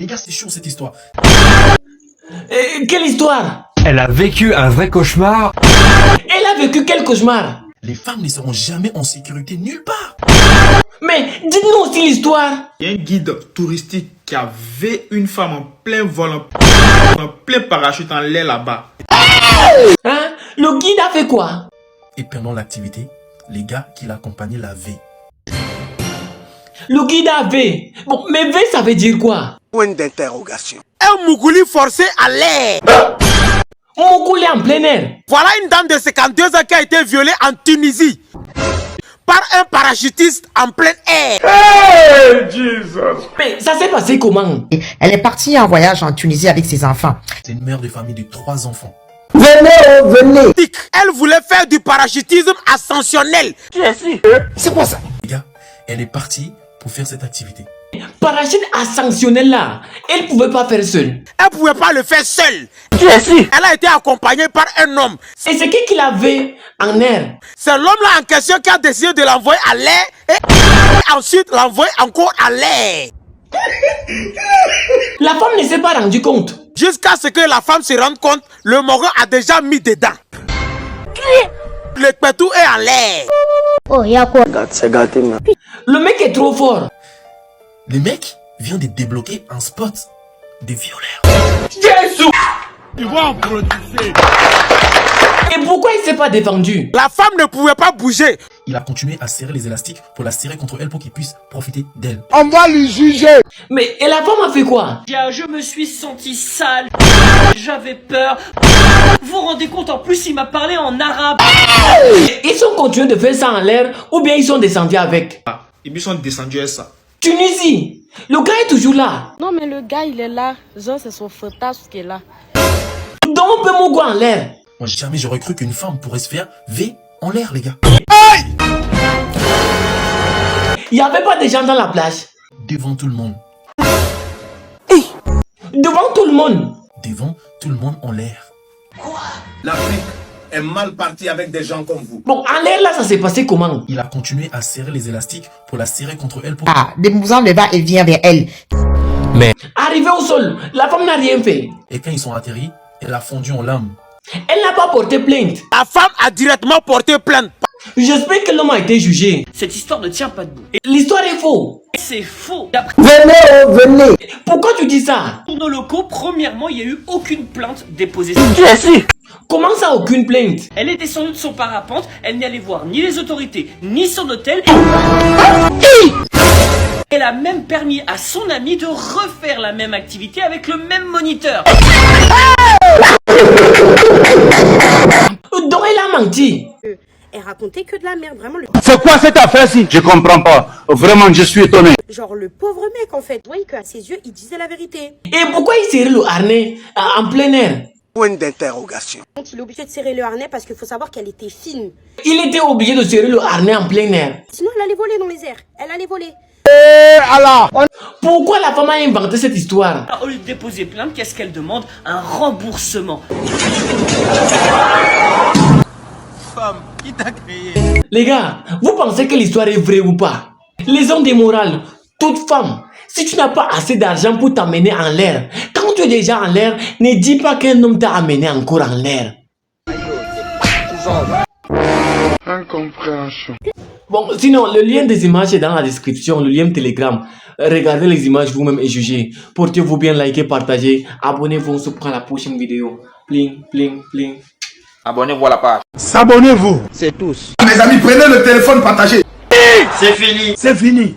gars, c'est chaud cette histoire. Quelle histoire? Elle a vécu un vrai cauchemar. Elle a vécu quel cauchemar? Les femmes ne seront jamais en sécurité nulle part. Mais dites-nous aussi l'histoire. Il y a un guide touristique qui avait une femme en plein vol, en plein parachute en l'air là-bas. Hein? Le guide a fait quoi? Et pendant l'activité, les gars qui l'accompagnaient la V. Le guide a V. Bon, mais V ça veut dire quoi? Point d'interrogation. Un Mougouli forcé à l'air. Mougouli en plein air. Voilà une dame de 52 ans qui a été violée en Tunisie par un parachutiste en plein air. Hey, Jesus! Mais ça s'est passé comment? Elle est partie en voyage en Tunisie avec ses enfants. C'est une mère de famille de 3 enfants. Venez. Elle voulait faire du parachutisme ascensionnel. C'est quoi ça? Les gars, elle est partie pour faire cette activité. Parachute ascensionnel là, elle pouvait pas faire seule. Elle pouvait pas le faire seule. Elle a été accompagnée par un homme. Et c'est qui l'avait en air? C'est l'homme-là en question qui a décidé de l'envoyer à l'air et ensuite l'envoyer encore à l'air. La femme ne s'est pas rendue compte. Jusqu'à ce que la femme se rende compte, le moron a déjà mis dedans. Le pétou est en l'air. Oh, y'a quoi? C'est gâté, man. Le mec est trop fort. Le mec vient de débloquer un spot des violeurs. Jésus! Et pourquoi il s'est pas défendu? La femme ne pouvait pas bouger. Il a continué à serrer les élastiques pour la serrer contre elle pour qu'il puisse profiter d'elle. On va lui juger. Mais et la femme a fait quoi? Je me suis senti sale, j'avais peur. Vous vous rendez compte, en plus il m'a parlé en arabe. Ils sont continués de faire ça en l'air ou bien ils sont descendus avec? Ils sont descendus à ça. Tunisie, le gars est toujours là. Non mais le gars il est là, genre c'est son fantasme qui est là. Donc on peut mon gars en l'air. Moi, jamais j'aurais cru qu'une femme pourrait se faire V en l'air, les gars. Il n'y avait pas de gens dans la plage. Devant tout le monde. Devant tout le monde. Devant tout le monde en l'air. L'Afrique est mal partie avec des gens comme vous. Bon, en l'air là, ça s'est passé comment? Il a continué à serrer les élastiques pour la serrer contre elle pour... Ah, des mouvements de va et vient vers elle. Arrivé au sol, la femme n'a rien fait. Et quand ils sont atterris, elle a fondu en larmes. Elle n'a pas porté plainte. La femme a directement porté plainte. J'espère que l'homme a été jugé. Cette histoire ne tient pas debout. Et L'histoire est faux. c'est faux. D'après Venez. Pourquoi tu dis ça? nos locaux, premièrement, il n'y a eu aucune plainte déposée. Comment ça, aucune plainte? Elle est descendue de son parapente, elle n'est allée voir ni les autorités, ni son hôtel. Elle a même permis à son ami de refaire la même activité avec le même moniteur. Donc elle a menti. Elle racontait que de la merde, vraiment. C'est quoi cette affaire-ci? Je comprends pas. Vraiment, je suis étonné. Genre le pauvre mec en fait. Oui, qu'à ses yeux, il disait la vérité. Et pourquoi il serrait le harnais en plein air? Point d'interrogation. Donc il est obligé de serrer le harnais parce qu'il faut savoir qu'elle était fine. Il était obligé de serrer le harnais en plein air. Sinon elle allait voler dans les airs. Elle allait voler. Pourquoi la femme a inventé cette histoire? Au lieu de déposer plainte, qu'est-ce qu'elle demande? Un remboursement. Les gars, vous pensez que l'histoire est vraie ou pas? Les hommes des morales, toute femme, si tu n'as pas assez d'argent pour t'amener en l'air, quand tu es déjà en l'air, ne dis pas qu'un homme t'a amené encore en l'air. Incompréhension. Bon, sinon, le lien des images est dans la description, le lien Telegram. Regardez les images vous-même et jugez. Portez-vous bien, likez, partagez. Abonnez-vous, on se prend la prochaine vidéo. Pling, pling, pling. Abonnez-vous à la page. S'abonnez-vous. C'est tous. Mes amis, prenez le téléphone, partagez. C'est fini. C'est fini.